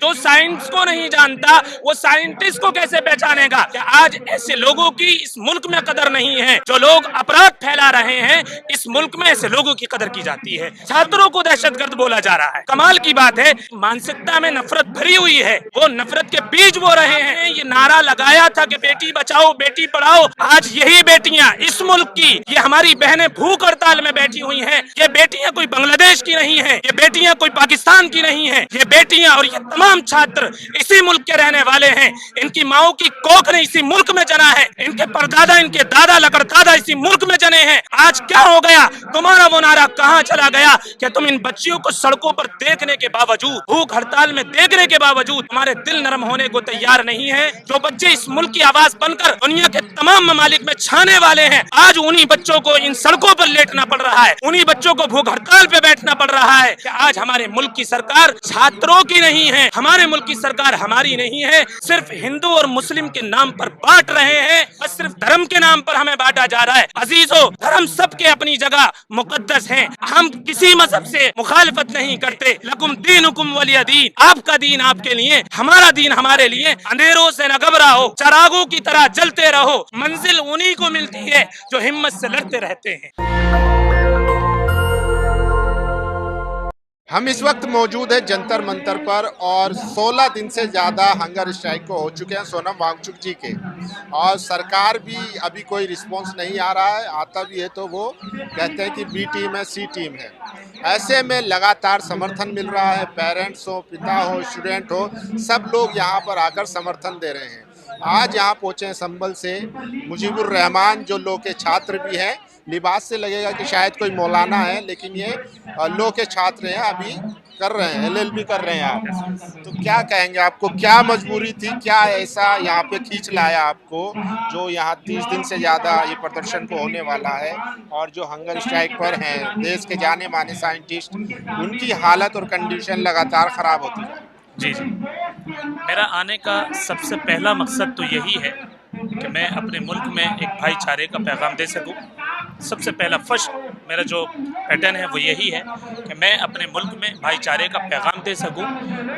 जो साइंस को नहीं जानता वो साइंटिस्ट को कैसे पहचानेगा? क्या आज ऐसे लोगों की इस मुल्क में कदर नहीं है? जो लोग अपराध फैला रहे हैं, इस मुल्क में ऐसे लोगों की कदर की जाती है। छात्रों को दहशतगर्द बोला जा रहा है। कमाल की बात है, मानसिकता में नफरत भरी हुई है, वो नफरत के बीज बो रहे हैं। ये नारा लगाया था कि बेटी बचाओ बेटी पढ़ाओ, आज यही बेटियां इस मुल्क की, ये हमारी बहनें भूख हड़ताल में बैठी हुई हैं। ये बेटियां कोई बांग्लादेश की नहीं है, ये बेटियां कोई पाकिस्तान की नहीं है, ये बेटियां और ये तमाम छात्र इसी मुल्क के रहने वाले हैं। इनकी माओ की कोख ने इसी मुल्क में जना है, इनके परदादा इनके दादा लकड़दादा इसी मुल्क में जने हैं। आज क्या हो गया? तुम्हारा वो नारा कहाँ चला गया कि तुम इन बच्चियों को सड़कों पर देखने के बावजूद, भूख हड़ताल में देखने के बावजूद तुम्हारे दिल नरम होने को तैयार नहीं है। जो बच्चे इस मुल्क की आवाज बनकर दुनिया के तमाम ममालिक में छाने वाले हैं, आज उन्हीं बच्चों को इन सड़कों पर लेटना पड़ रहा है, उन्हीं बच्चों को भूख हड़ताल पे बैठना पड़ रहा है। कि आज हमारे मुल्क की सरकार छात्रों की नहीं है, हमारे मुल्क की सरकार हमारी नहीं है। सिर्फ हिंदू और मुस्लिम के नाम पर बांट रहे हैं, बस सिर्फ धर्म के नाम पर हमें बांटा जा रहा है। अजीजों, धर्म सबके अपनी जगह मुकद्दस हैं, हम किसी मजहब से मुखालिफत नहीं करते। लकुम दीनुकुम वलिय दीन, आपका दीन आपके लिए, हमारा दीन हमारे लिए। अंधेरों से न घबराओ, चिरागों की तरह जलते रहो, मंजिल उन्हीं को मिलती है जो हिम्मत से लड़ते रहते हैं। हम इस वक्त मौजूद है जंतर मंतर पर और 16 दिन से ज़्यादा हंगर स्ट्राइक को हो चुके हैं सोनम वांगचुक जी के, और सरकार भी अभी कोई रिस्पांस नहीं आ रहा है। आता भी है तो वो कहते हैं कि बी टीम है सी टीम है। ऐसे में लगातार समर्थन मिल रहा है, पेरेंट्स हो, पिता हो, स्टूडेंट हो, सब लोग यहाँ पर आकर समर्थन दे रहे हैं। आज यहाँ पहुँचे हैं संभल से मुजीबुर रहमान, जो लो के छात्र भी हैं। लिबास से लगेगा कि शायद कोई मौलाना है, लेकिन ये लो के छात्र हैं, अभी कर रहे हैं, LLB कर रहे हैं आप। तो क्या कहेंगे, आपको क्या मजबूरी थी, क्या ऐसा यहाँ पे खींच लाया आपको, जो यहाँ 30 दिन से ज़्यादा ये प्रदर्शन को होने वाला है? और जो हंगर स्ट्राइक पर हैं देश के जाने माने साइंटिस्ट, उनकी हालत और कंडीशन लगातार ख़राब होती है। जी जी, मेरा आने का सबसे पहला मकसद तो यही है कि मैं अपने मुल्क में एक भाईचारे का पैगाम दे सकूं। सबसे पहला फर्स्ट मेरा जो पैटर्न है वो यही है कि मैं अपने मुल्क में भाईचारे का पैगाम दे सकूं।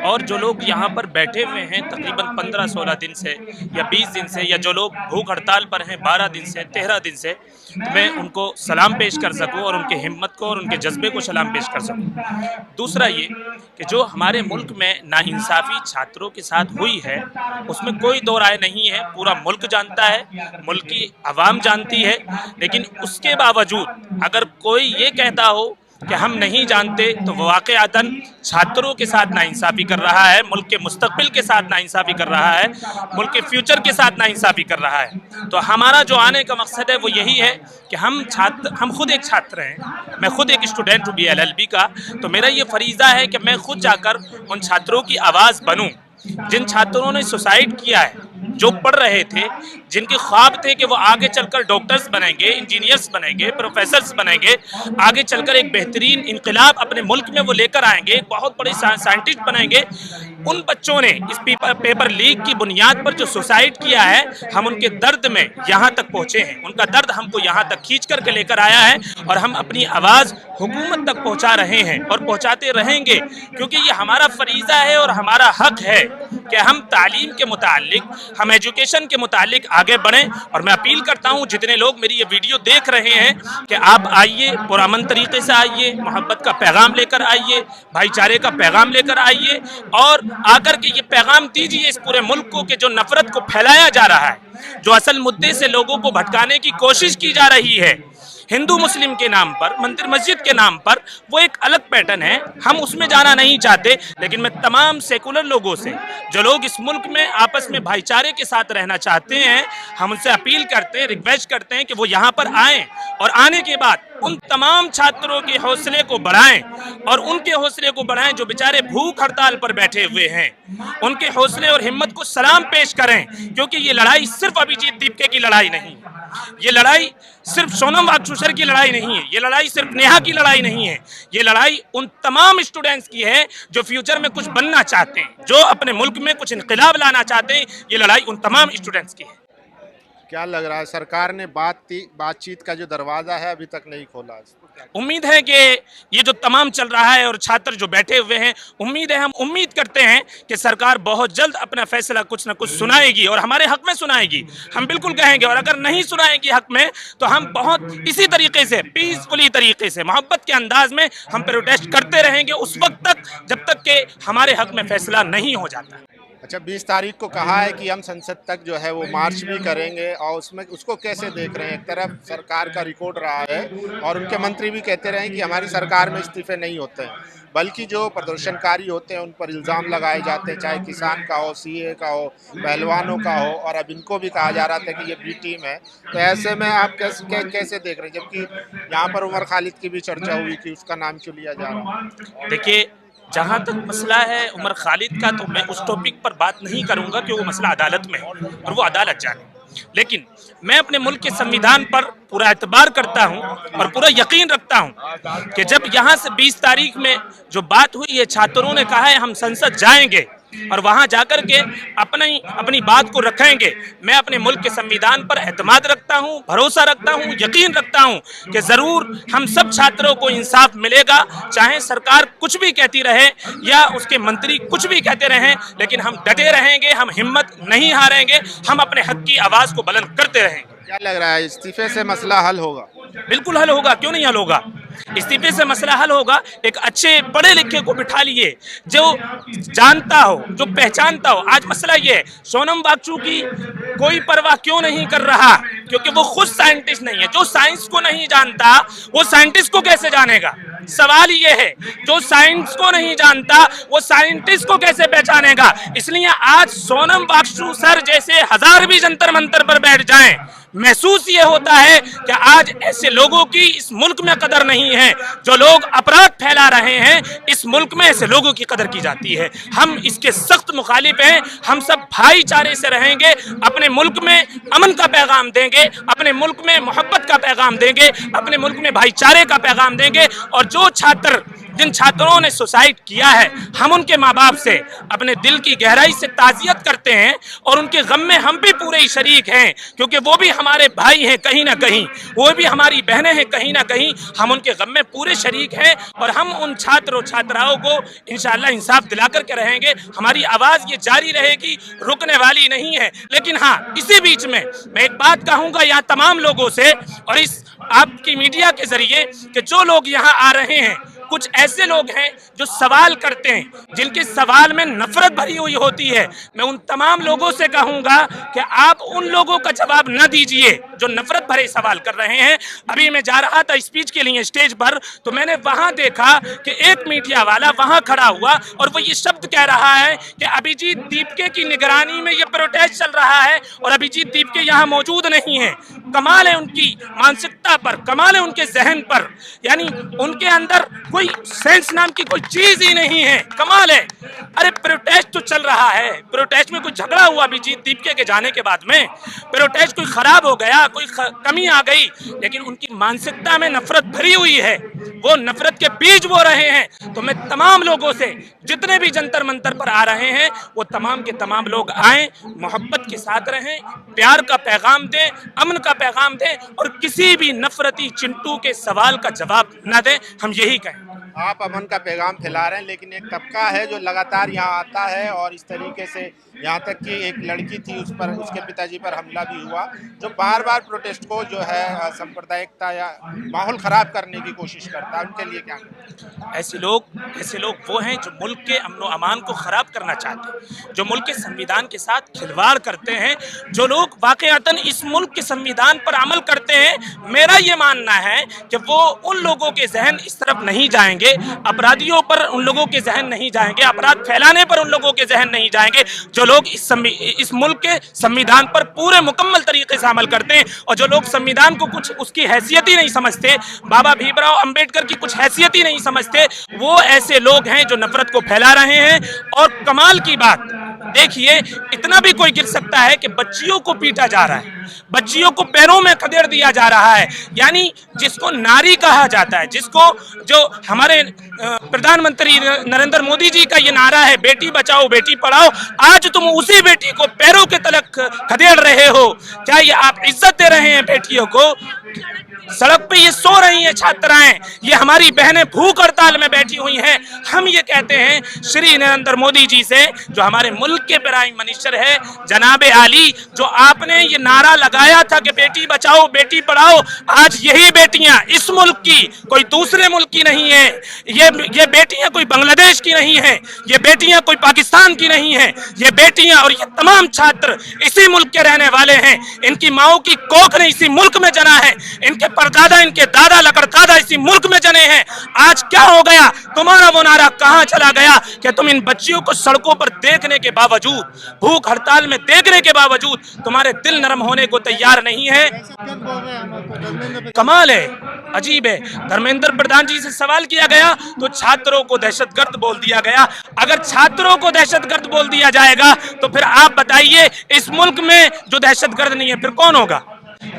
और जो लोग यहाँ पर बैठे हुए हैं तकरीबन 15-16 दिन से या 20 दिन से, या जो लोग भूख हड़ताल पर हैं 12 दिन से 13 दिन से, तो मैं उनको सलाम पेश कर सकूं और उनके हिम्मत को और उनके जज्बे को सलाम पेश कर सकूं। दूसरा ये कि जो हमारे मुल्क में नाइंसाफ़ी छात्रों के साथ हुई है उसमें कोई दो राय नहीं है, पूरा मुल्क जानता है, मुल्क की आवाम जानती है। लेकिन उसके बावजूद अगर कोई ये कहता हो कि हम नहीं जानते, तो वाक़अतन छात्रों के साथ नाइंसाफ़ी कर रहा है, मुल्क के मुस्तक़बिल के साथ नाइंसाफ़ी कर रहा है, मुल्क के फ्यूचर के साथ नाइंसाफ़ी कर रहा है। तो हमारा जो आने का मकसद है वो यही है कि हम खुद एक छात्र हैं, मैं खुद एक स्टूडेंट हूँ LLB का। तो मेरा ये फरीज़ा है कि मैं खुद जाकर उन छात्रों की आवाज़ बनूँ जिन छात्रों ने सुसाइड किया है, जो पढ़ रहे थे, जिनके ख्वाब थे कि वो आगे चलकर डॉक्टर्स बनेंगे, इंजीनियर्स बनेंगे, प्रोफेसर्स बनेंगे, आगे चलकर एक बेहतरीन इनकलाब अपने मुल्क में वो लेकर आएंगे, एक बहुत बड़े साइंटिस्ट बनेंगे। उन बच्चों ने इस पेपर लीक की बुनियाद पर जो सुसाइड किया है, हम उनके दर्द में यहाँ तक पहुँचे हैं, उनका दर्द हमको यहाँ तक खींच करके लेकर आया है और हम अपनी आवाज़ हुकूमत तक पहुँचा रहे हैं और पहुँचाते रहेंगे, क्योंकि ये हमारा फरीज़ा है और हमारा हक है कि हम तालीम के मुतालिक, हम एजुकेशन के मुतालिक आगे बढ़ें। और मैं अपील करता हूँ जितने लोग मेरी ये वीडियो देख रहे हैं कि आप आइए, पुरअमन तरीके से आइए, मोहब्बत का पैगाम लेकर आइए, भाईचारे का पैगाम लेकर आइए और आकर के ये पैगाम दीजिए इस पूरे मुल्क को कि जो नफरत को फैलाया जा रहा है, जो असल मुद्दे से लोगों को भटकाने की कोशिश की जा रही है हिंदू मुस्लिम के नाम पर, मंदिर मस्जिद के नाम पर, वो एक अलग पैटर्न है, हम उसमें जाना नहीं चाहते। लेकिन मैं तमाम सेकुलर लोगों से, जो लोग इस मुल्क में आपस में भाईचारे के साथ रहना चाहते हैं, हम उनसे अपील करते हैं, रिक्वेस्ट करते हैं कि वो यहाँ पर आएँ और आने के बाद उन तमाम छात्रों के हौसले को बढ़ाएं और उनके हौसले को बढ़ाएं जो बेचारे भूख हड़ताल पर बैठे हुए हैं, उनके हौसले और हिम्मत को सलाम पेश करें। क्योंकि ये लड़ाई सिर्फ अभिजीत दीपके की लड़ाई नहीं, ये लड़ाई सिर्फ सोनम वांगचुक की लड़ाई नहीं है, ये लड़ाई सिर्फ नेहा की लड़ाई नहीं है, ये लड़ाई उन तमाम स्टूडेंट्स की है जो फ्यूचर में कुछ बनना चाहते हैं, जो अपने मुल्क में कुछ इनकलाब लाना चाहते हैं। ये लड़ाई उन तमाम स्टूडेंट्स की है। क्या लग रहा है, सरकार ने बातचीत का जो दरवाज़ा है अभी तक नहीं खोला? उम्मीद है कि ये जो तमाम चल रहा है और छात्र जो बैठे हुए हैं, हम उम्मीद करते हैं कि सरकार बहुत जल्द अपना फैसला कुछ ना कुछ सुनाएगी और हमारे हक में सुनाएगी। हम बिल्कुल कहेंगे, और अगर नहीं सुनाएगी हक में तो हम बहुत इसी तरीके से पीसफुली तरीके से मोहब्बत के अंदाज में हम प्रोटेस्ट करते रहेंगे उस वक्त तक जब तक कि हमारे हक में फैसला नहीं हो जाता। अच्छा, 20 तारीख को कहा है कि हम संसद तक जो है वो मार्च भी करेंगे, और उसमें उसको कैसे देख रहे हैं? एक तरफ सरकार का रिकॉर्ड रहा है और उनके मंत्री भी कहते रहे कि हमारी सरकार में इस्तीफे नहीं होते हैं, बल्कि जो प्रदर्शनकारी होते हैं उन पर इल्ज़ाम लगाए जाते हैं, चाहे किसान का हो, सीए का हो, पहलवानों का हो, और अब इनको भी कहा जा रहा था कि ये बी टीम है। तो ऐसे में आप कैसे देख रहे हैं, जबकि यहाँ पर उमर खालिद की भी चर्चा हुई कि उसका नाम क्यों लिया जा रहा है? देखिए, जहाँ तक मसला है उमर खालिद का, तो मैं उस टॉपिक पर बात नहीं करूंगा कि वो मसला अदालत में है और वो अदालत जाने। लेकिन मैं अपने मुल्क के संविधान पर पूरा एतबार करता हूं और पूरा यकीन रखता हूं कि जब यहाँ से 20 तारीख में जो बात हुई है, छात्रों ने कहा है हम संसद जाएंगे और वहां जाकर के अपनी बात को रखेंगे। मैं अपने मुल्क के संविधान पर एतमाद रखता हूं, भरोसा रखता हूं, यकीन रखता हूं कि जरूर हम सब छात्रों को इंसाफ मिलेगा, चाहे सरकार कुछ भी कहती रहे या उसके मंत्री कुछ भी कहते रहें, लेकिन हम डटे रहेंगे, हम हिम्मत नहीं हारेंगे, हम अपने हक की आवाज को बुलंद करते रहेंगे। क्या लग रहा है, इस्तीफे से मसला हल होगा? बिल्कुल हल होगा, क्यों नहीं हल होगा? इस्तीफे से मसला हल होगा। एक अच्छे पढ़े लिखे को बिठा लिए, जो जानता हो, जो पहचानता हो। आज मसला ये है, सोनम वांगचुक की कोई परवाह क्यों नहीं कर रहा? क्योंकि वो खुद साइंटिस्ट नहीं है। जो साइंस को नहीं जानता वो साइंटिस्ट को कैसे जानेगा? सवाल ये है, जो साइंस को नहीं जानता वो साइंटिस्ट को कैसे पहचानेगा? इसलिए आज सोनम वांगचुक सर जैसे हजार भी जंतर मंतर पर बैठ जाएं, महसूस ये होता है कि आज ऐसे लोगों की इस मुल्क में कदर नहीं है। जो लोग अपराध फैला रहे हैं, इस मुल्क में ऐसे लोगों की कदर की जाती है। हम इसके सख्त मुखालिफ हैं। हम सब भाईचारे से रहेंगे, अपने मुल्क में अमन का पैगाम देंगे, अपने मुल्क में मोहब्बत का पैगाम देंगे, अपने मुल्क में भाईचारे का पैगाम देंगे। और जो छात्र, जिन छात्रों ने सुसाइड किया है, हम उनके माँ बाप से अपने दिल की गहराई से ताज़ियत करते हैं और उनके गम में हम भी पूरे ही शरीक हैं, क्योंकि वो भी हमारे भाई हैं कहीं ना कहीं, वो भी हमारी बहनें हैं कहीं ना कहीं। हम उनके गम में पूरे शरीक हैं और हम उन छात्र और छात्राओं को इंशाअल्लाह इंसाफ दिला करके रहेंगे। हमारी आवाज़ ये जारी रहेगी, रुकने वाली नहीं है। लेकिन हाँ, इसी बीच में मैं एक बात कहूँगा यहाँ तमाम लोगों से और इस आपकी मीडिया के जरिए कि जो लोग यहाँ आ रहे हैं, कुछ ऐसे लोग हैं जो सवाल करते हैं, जिनके सवाल में नफरत भरी हुई होती है। मैं उन तमाम लोगों से कहूंगा कि आप उन लोगों का जवाब न दीजिए जो नफरत भरे सवाल कर रहे हैं। अभी मैं जा रहा था स्पीच के लिए स्टेज पर, तो मैंने वहां देखा कि एक मीडिया वाला वहां खड़ा हुआ और वो ये शब्द कह रहा है कि अभिजीत दीपके की निगरानी में ये प्रोटेस्ट चल रहा है और अभिजीत दीपके यहाँ मौजूद नहीं है। कमाल है उनकी मानसिकता पर, कमाल है उनके जहन पर, यानी उनके अंदर कोई सेंस नाम की कोई चीज ही नहीं है। कमाल है। अरे प्रोटेस्ट तो चल रहा है, प्रोटेस्ट में कोई झगड़ा हुआ अभिजीत दीपके के जाने के बाद में, प्रोटेस्ट कोई खराब हो गया, कोई कमी आ गई, लेकिन उनकी मानसिकता में नफरत भरी हुई है, वो नफरत के बीज बो रहे हैं। तो मैं तमाम लोगों से, जितने भी जंतर मंतर पर आ रहे हैं, वो तमाम के तमाम लोग आएं, मोहब्बत के साथ रहें, प्यार का पैगाम दें, अमन का पैगाम दें और किसी भी नफरती चिंटू के सवाल का जवाब न दें। हम यही कहें। आप अमन का पैगाम फैला रहे हैं, लेकिन एक तबका है जो लगातार यहाँ आता है और इस तरीके से, यहाँ तक कि एक लड़की थी, उस पर, उसके पिताजी पर हमला भी हुआ, जो बार बार प्रोटेस्ट को जो है सांप्रदायिकता या माहौल खराब करने की कोशिश करता है। उनके लिए क्या? ऐसे लोग वो हैं जो मुल्क के अमन व अमान को खराब करना चाहते हैं, जो मुल्क के संविधान के साथ खिलवाड़ करते हैं, जो लोग वाकईतन इस मुल्क के संविधान पर अमल करते हैं। मेरा ये मानना है कि वो उन लोगों के जहन इस तरफ नहीं जाएंगे, अपराधियों पर उन लोगों के जहन नहीं जाएंगे, अपराध फैलाने पर उन लोगों के जहन नहीं जाएंगे। जो लोग इस मुल्क के संविधान पर पूरे मुकम्मल तरीके से अमल करते हैं और जो लोग संविधान को कुछ उसकी हैसियत ही नहीं समझते, बाबा भीमराव अंबेडकर की कुछ हैसियत ही नहीं समझते, वो ऐसे लोग हैं जो नफरत को फैला रहे हैं। और कमाल की बात देखिए, इतना भी कोई गिर सकता है कि बच्चियों को पीटा जा रहा है, बच्चियों को पैरों में खदेड़ दिया जा रहा है। यानी जिसको नारी कहा जाता है, जिसको जो हमारे प्रधानमंत्री नरेंद्र मोदी जी का ये नारा है, बेटी बचाओ बेटी पढ़ाओ, आज तुम उसी बेटी को पैरों के तलक खदेड़ रहे हो। क्या ये आप इज्जत दे रहे हैं बेटियों को? सड़क पे ये सो रही हैं छात्राएं, ये हमारी बहनें भूख हड़ताल में बैठी हुई हैं। हम ये कहते हैं श्री नरेंद्र मोदी जी से, जो हमारे मुल्क के प्राइम मिनिस्टर है जनाबे आली, जो आपने ये नारा लगाया था कि बेटी बचाओ बेटी पढ़ाओ, आज यही बेटियां इस मुल्क की, कोई दूसरे मुल्क की नहीं है। ये बेटियां कोई बांग्लादेश की नहीं है, ये बेटियां कोई पाकिस्तान की नहीं है, ये बेटियां और ये तमाम छात्र इसी मुल्क के रहने वाले हैं। इनकी माओ की कोख ने इसी मुल्क में जना है, इनके परदादा इनके दादा लकड़दादा इसी मुल्क में जने हैं। आज क्या हो गया, तुम्हारा वो नारा कहां चला गया कि तुम इन बच्चियों को सड़कों पर देखने के बावजूद, भूख हड़ताल में देखने के बावजूद तुम्हारे दिल नरम होने को तैयार नहीं है। कमाल है, अजीब है। धर्मेंद्र प्रधान जी से सवाल किया गया तो छात्रों को दहशतगर्द बोल दिया गया। अगर छात्रों को दहशतगर्द बोल दिया जाएगा तो फिर आप बताइए इस मुल्क में जो दहशतगर्द नहीं है फिर कौन होगा?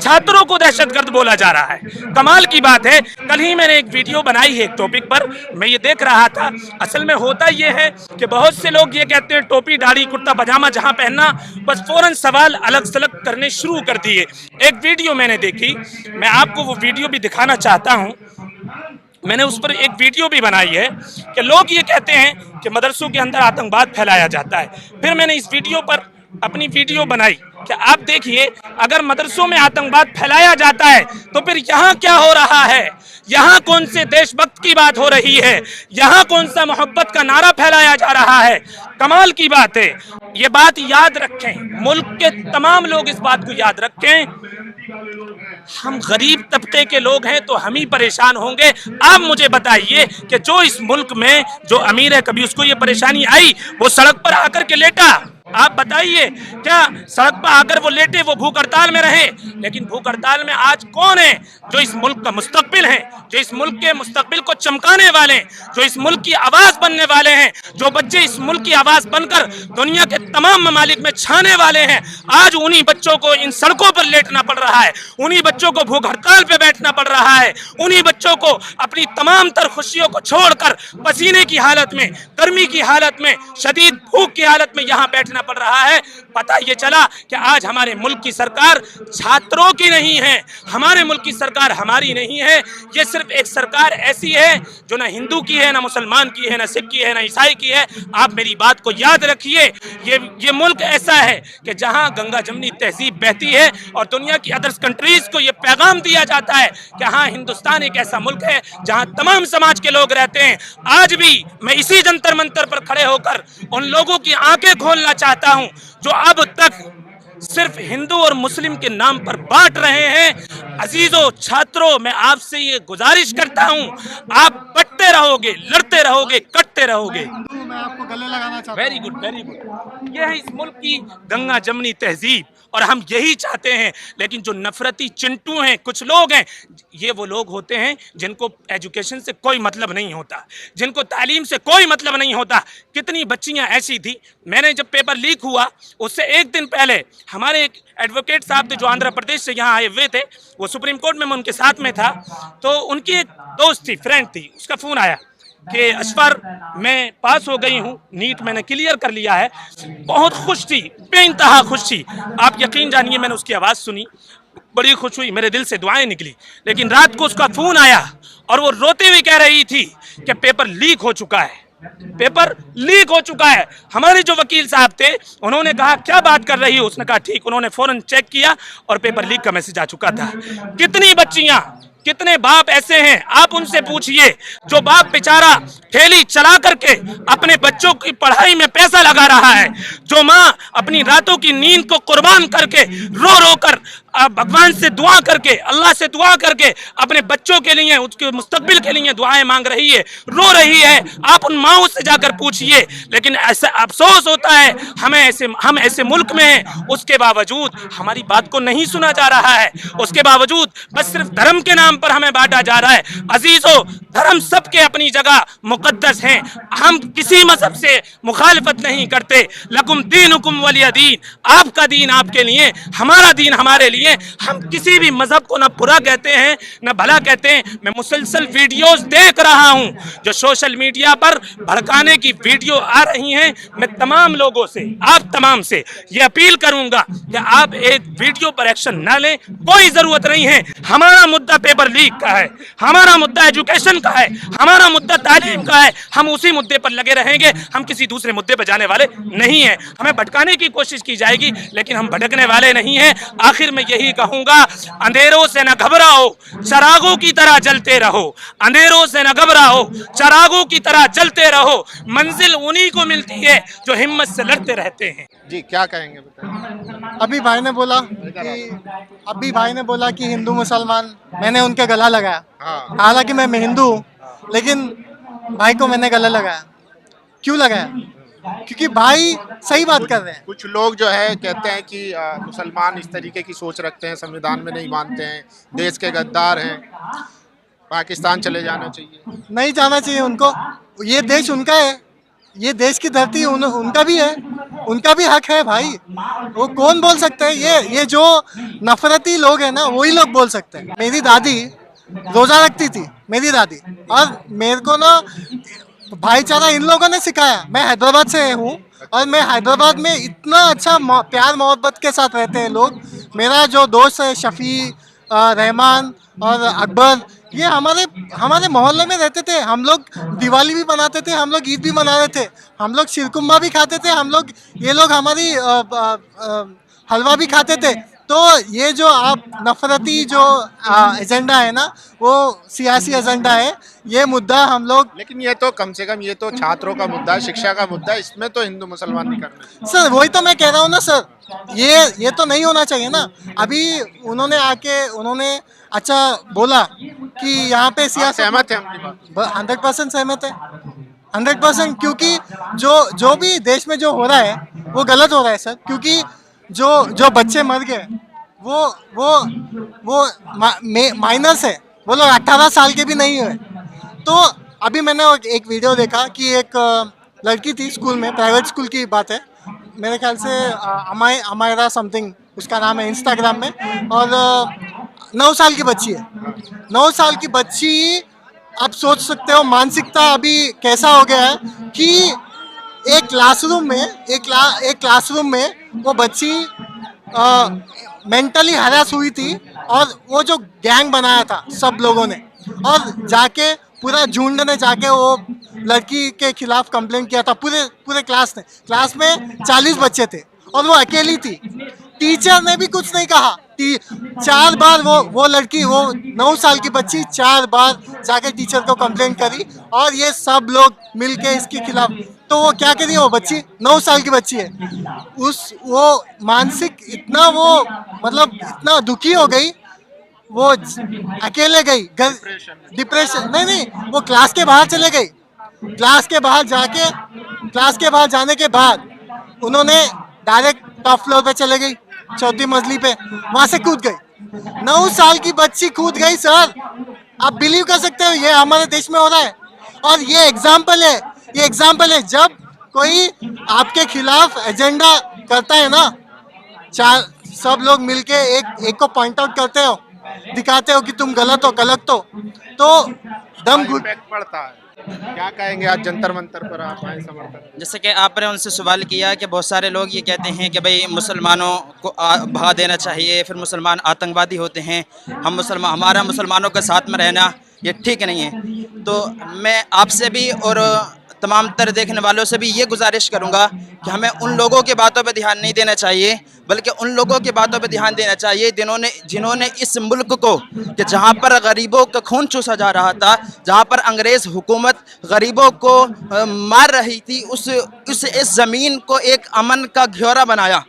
छात्रों को दहशतगर्द बोला जा रहा है। कमाल की बात है। कल ही मैंने एक वीडियो बनाई है एक टॉपिक पर, मैं ये देख रहा था। असल में होता ये है कि बहुत से लोग ये कहते हैं टोपी दाढ़ी कुर्ता पजामा जहां पहनना, बस फौरन सवाल अलग सलग करने शुरू कर दिए। एक वीडियो मैंने देखी, मैं आपको वो वीडियो भी दिखाना चाहता हूं। मैंने उस पर एक वीडियो भी बनाई है कि लोग ये कहते हैं कि मदरसों के अंदर आतंकवाद फैलाया जाता है। फिर मैंने इस वीडियो पर अपनी वीडियो बनाई कि आप देखिए, अगर मदरसों में आतंकवाद फैलाया जाता है तो फिर यहाँ क्या हो रहा है? यहाँ कौन से देशभक्त की बात हो रही है? यहाँ कौन सा मोहब्बत का नारा फैलाया जा रहा है? कमाल की बात है। ये बात याद रखें, मुल्क के तमाम लोग इस बात को याद रखें। हम गरीब तबके के लोग हैं तो हम ही परेशान होंगे। आप मुझे बताइए कि जो इस मुल्क में जो अमीर है, कभी उसको ये परेशानी आई वो सड़क पर आकर के लेटा? आप बताइए, क्या सड़क पर आकर वो लेटे, वो भूख हड़ताल में रहे? लेकिन भूख हड़ताल में आज कौन है जो इस मुल्क का मुस्तकबिल है, जो इस मुल्क के मुस्तकबिल को चमकाने वाले हैं, जो इस मुल्क की आवाज बनने वाले हैं, जो बच्चे इस मुल्क की आवाज बनकर दुनिया के तमाम ममालिक में छाने वाले हैं? आज उन्हीं बच्चों को इन सड़कों पर लेटना पड़ रहा है, उन्हीं बच्चों को भूख हड़ताल पे बैठना पड़ रहा है, उन्हीं बच्चों को अपनी तमाम तर खुशियों को छोड़कर पसीने की हालत में, गर्मी की हालत में, शदीद भूख की हालत में यहाँ बैठना पड़ रहा है। पता ये चला कि आज हमारे मुल्क की सरकार छात्रों की नहीं है, हमारे मुल्क की सरकार हमारी नहीं है। ये सिर्फ एक सरकार ऐसी है जो ना हिंदू की है, ना मुसलमान की है, ना सिख की है, ना ईसाई की है। आप मेरी बात को याद रखिए, ये मुल्क ऐसा है कि जहां गंगा जमनी तहजीब बहती है और दुनिया की अदर्स कंट्रीज को ये पैगाम दिया जाता है कि हाँ, हिंदुस्तान एक ऐसा मुल्क है जहां तमाम समाज के लोग रहते हैं। आज भी मैं इसी जंतर मंतर पर खड़े होकर उन लोगों की आंखें खोलना चाहता हूं जो अब तक सिर्फ हिंदू और मुस्लिम के नाम पर बांट रहे हैं। अजीजों, छात्रों, मैं आपसे ये गुजारिश करता हूं, आप बटते रहोगे, लड़ते रहोगे, कटते रहोगे। मैं आपको गले लगाना चाहता हूं। Very good, very good. यह है इस मुल्क की गंगा जमनी तहजीब और हम यही चाहते हैं। लेकिन जो नफरती चिंटू हैं, कुछ लोग हैं, ये वो लोग होते हैं जिनको एजुकेशन से कोई मतलब नहीं होता, जिनको तालीम से कोई मतलब नहीं होता। कितनी बच्चियां ऐसी थी, मैंने जब पेपर लीक हुआ उससे एक दिन पहले हमारे एक एडवोकेट साहब थे जो आंध्र प्रदेश से यहाँ आए हुए थे, वो सुप्रीम कोर्ट में मैं उनके साथ में था, तो उनकी एक दोस्त थी, फ्रेंड थी, उसका फ़ोन आया कि अशफर, मैं पास हो गई हूँ, नीट मैंने क्लियर कर लिया है। बहुत खुश थी, बेइंतहा खुश थी। आप यकीन जानिए, मैंने उसकी आवाज़ सुनी, बड़ी खुश हुई, मेरे दिल से दुआएं निकली। लेकिन रात को उसका फ़ोन आया और वो रोते हुए कह रही थी कि पेपर लीक हो चुका है, पेपर लीक हो चुका है। हमारे जो वकील साहब थे उन्होंने कहा क्या बात कर रही हो? उसने कहा ठीक। उन्होंने फौरन चेक किया और पेपर लीक का मैसेज आ चुका था। कितनी बच्चियां, कितने बाप ऐसे हैं, आप उनसे पूछिए, जो बाप बेचारा ठेली चला करके अपने बच्चों की पढ़ाई में पैसा लगा रहा है, जो माँ अपनी रातों की नींद को कुर्बान करके रो रो कर भगवान से दुआ करके, अल्लाह से दुआ करके अपने बच्चों के लिए, उसके मुस्तकबिल के लिए दुआएं मांग रही है, रो रही है। आप उन माओं से जाकर पूछिए। लेकिन ऐसा अफसोस होता है, हम ऐसे मुल्क में हैं, उसके बावजूद हमारी बात को नहीं सुना जा रहा है। उसके बावजूद बस सिर्फ धर्म के नाम पर हमें बांटा जा रहा है। अजीजों, धर्म सबके अपनी जगह मुकद्दस हैं, हम किसी मजहब से मुखालिफत नहीं करते। लकुम दीनुकुम वलिय दीन, आपका दीन आपके लिए, हमारा दीन हमारे लिए। चाहिए। हम किसी भी मजहब को ना बुरा कहते हैं ना भला कहते हैं। मैं मुसलसल वीडियोस देख रहा हूं जो सोशल मीडिया पर भड़काने की वीडियो आ रही हैं। मैं तमाम लोगों से, आप तमाम से ये अपील करूंगा कि आप एक वीडियो पर एक्शन ना लें, कोई जरूरत नहीं है। हमारा मुद्दा पेपर लीक का है, हमारा मुद्दा एजुकेशन का है, हमारा मुद्दा तालीम का है। हम उसी मुद्दे पर लगे रहेंगे, हम किसी दूसरे मुद्दे पर जाने वाले नहीं हैं। हमें भटकाने की कोशिश की जाएगी लेकिन हम भटकने वाले नहीं हैं। आखिर में यही कहूंगा, अंधेरों से न घबराओ, चिरागों की तरह जलते रहो। अंधेरों से न घबराओ, चिरागों की तरह जलते रहो। मंजिल उन्हीं को मिलती है जो हिम्मत से लड़ते रहते हैं। जी क्या कहेंगे बताइए। अभी भाई ने बोला कि हिंदू मुसलमान, मैंने उनके गला लगाया। हाँ हालांकि मैं हिंदू हूँ, लेकिन भाई को मैंने गला लगाया। क्यों लगाया? क्योंकि भाई सही बात कर रहे हैं। कुछ लोग जो है कहते हैं कि मुसलमान इस तरीके की सोच रखते हैं, संविधान में नहीं मानते हैं, देश के गद्दार हैं, पाकिस्तान चले जाना चाहिए। नहीं जाना चाहिए उनको, ये देश उनका है, ये देश की धरती उनका भी है, उनका भी हक है भाई। वो कौन बोल सकते हैं? ये जो नफरती लोग हैं ना, वही लोग बोल सकते हैं। मेरी दादी रोजा रखती थी, मेरी दादी, और मेरे को ना भाईचारा इन लोगों ने सिखाया। मैं हैदराबाद से हूँ और मैं हैदराबाद में इतना अच्छा प्यार मोहब्बत के साथ रहते हैं लोग। मेरा जो दोस्त है शफी, रहमान और अकबर, ये हमारे मोहल्ले में रहते थे। हम लोग दिवाली भी मनाते थे, हम लोग ईद भी मना रहे थे, हम लोग शिरकुम्बा भी खाते थे, ये लोग हमारी हलवा भी खाते थे। तो ये जो आप नफरती जो एजेंडा है ना, वो सियासी एजेंडा है। ये मुद्दा हम लोग, लेकिन ये तो कम से कम ये तो छात्रों का मुद्दा है, शिक्षा का मुद्दा है, इसमें तो हिंदू मुसलमान नहीं करना। सर वही तो मैं कह रहा हूँ ना सर, ये तो नहीं होना चाहिए ना। अभी उन्होंने अच्छा बोला कि यहाँ पे सियासत, सहमत है अपनी बात? 100% सहमत है, 100%। क्योंकि जो भी देश में जो हो रहा है वो गलत हो रहा है सर। क्योंकि जो बच्चे मर गए वो माइनर्स है, वो लोग 18 साल के भी नहीं हुए। तो अभी मैंने एक वीडियो देखा कि एक लड़की थी स्कूल में, प्राइवेट स्कूल की बात है, मेरे ख्याल से अमायरा समथिंग उसका नाम है इंस्टाग्राम में, और 9 साल की बच्ची है। 9 साल की बच्ची, आप सोच सकते हो मानसिकता अभी कैसा हो गया है कि एक क्लासरूम में वो बच्ची मेंटली हरास हुई थी, और वो जो गैंग बनाया था सब लोगों ने, और जाके पूरा झुंड ने जाके वो लड़की के खिलाफ कंप्लेंट किया था। पूरे क्लास में 40 बच्चे थे और वो अकेली थी। टीचर ने भी कुछ नहीं कहा। 4 बार वो लड़की, वो 9 साल की बच्ची 4 बार जाके टीचर को कंप्लेंट करी, और ये सब लोग मिलके इसके खिलाफ। तो वो क्या करी, वो बच्ची 9 साल की बच्ची है, वो मानसिक इतना, वो मतलब इतना दुखी हो गई, वो अकेले गई घर, डिप्रेशन नहीं, वो क्लास के बाहर चले गई। क्लास के बाहर जाने के बाद उन्होंने डायरेक्ट टॉप फ्लोर पे चले गई, 4थी मंजिल पे, वहां से कूद गई। 9 साल की बच्ची कूद गई सर। आप बिलीव कर सकते हो ये हमारे देश में हो रहा है। और ये एग्जाम्पल है, जब कोई आपके खिलाफ एजेंडा करता है ना, सब लोग मिलके एक को पॉइंट आउट करते हो, दिखाते हो कि तुम गलत हो, तो दम घुट पड़ता है। क्या कहेंगे, आज जंतर मंतर पर आप आए समर्थन? जैसे कि आपने उनसे सवाल किया कि बहुत सारे लोग ये कहते हैं कि भाई मुसलमानों को भगा देना चाहिए, फिर मुसलमान आतंकवादी होते हैं, हमारा मुसलमानों के साथ में रहना ये ठीक नहीं है। तो मैं आपसे भी और तमाम तर देखने वालों से भी ये गुजारिश करूंगा कि हमें उन लोगों की बातों पर ध्यान नहीं देना चाहिए, बल्कि उन लोगों की बातों पर ध्यान देना चाहिए जिन्होंने इस मुल्क को, कि जहाँ पर गरीबों का खून चूसा जा रहा था, जहाँ पर अंग्रेज़ हुकूमत गरीबों को मार रही थी, इस ज़मीन को एक अमन का घेरा बनाया,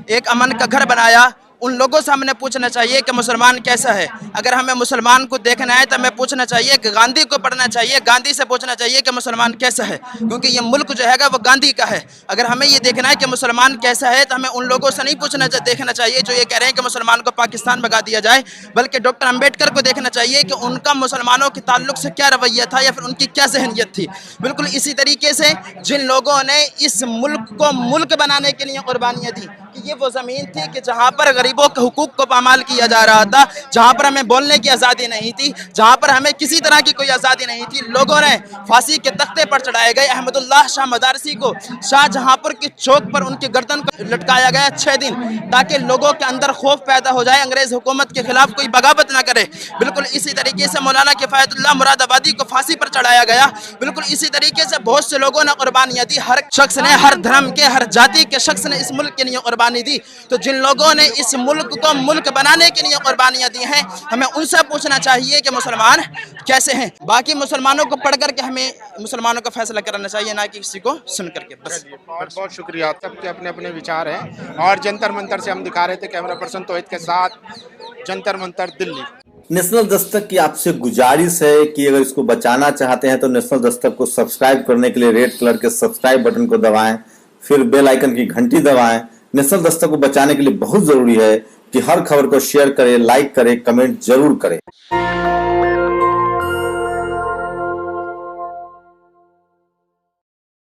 एक अमन का घर बनाया। उन लोगों से हमें पूछना चाहिए कि मुसलमान कैसा है। अगर हमें मुसलमान को देखना है तो हमें पूछना चाहिए कि गांधी को पढ़ना चाहिए, गांधी से पूछना चाहिए कि मुसलमान कैसा है, क्योंकि ये मुल्क जो है वो गांधी का है। अगर हमें ये देखना है कि मुसलमान कैसा है तो हमें उन लोगों से नहीं देखना चाहिए जो ये कह रहे हैं कि मुसलमान को पाकिस्तान भगा दिया जाए, बल्कि डॉक्टर अम्बेडकर को देखना चाहिए कि उनका मुसलमानों के ताल्लुक से क्या रवैया था या फिर उनकी क्या जहनीत थी। बिल्कुल इसी तरीके से जिन लोगों ने इस मुल्क को मुल्क बनाने के लिए कुर्बानियाँ दी, कि ये वो ज़मीन थी कि जहाँ पर गरीबों के हुकूक को पामाल किया जा रहा था, जहाँ पर हमें बोलने की आज़ादी नहीं थी, जहाँ पर हमें किसी तरह की कोई आज़ादी नहीं थी। लोगों ने फांसी के तख्ते पर चढ़ाए गए अहमदुल्लाह शाह मदारसी को शाहजहाँपुर की चौक पर उनकी गर्दन को लटकाया गया 6 दिन, ताकि लोगों के अंदर खौफ पैदा हो जाए, अंग्रेज़ हुकूमत के खिलाफ कोई बगावत ना करे। बिल्कुल इसी तरीके से मौलाना किफ़ायतुल्लाह मुरादाबादी को फांसी पर चढ़ाया गया। बिल्कुल इसी तरीके से बहुत से लोगों ने कुर्बानियाँ दी, हर शख्स ने, हर धर्म के, हर जाति के शख्स ने इस मुल्क के लिए कुर्बानी दी। तो जिन लोगों ने इस मुल्क को मुल्क बनाने के लिए कुर्बानियाँ दी हैं, हमें उनसे पूछना चाहिए कि मुसलमान कैसे हैं। बाकी मुसलमानों को पढ़ करके हमें मुसलमानों का फैसला करना चाहिए, ना कि किसी को सुन करके। बस बहुत बहुत शुक्रिया, सबके अपने अपने विचार हैं। और जंतर मंतर से हम दिखा रहे थे कैमरा पर्सन तौहीद के साथ, जंतर मंतर दिल्ली। नेशनल दस्तक की आपसे गुजारिश है कि अगर इसको बचाना चाहते हैं तो नेशनल दस्तक को सब्सक्राइब करने के लिए रेड कलर के सब्सक्राइब बटन को दबाएं, फिर बेल आइकन की घंटी दबाएं। नेशनल दस्तक को बचाने के लिए बहुत जरूरी है कि हर खबर को शेयर करें, लाइक करें, कमेंट जरूर करें।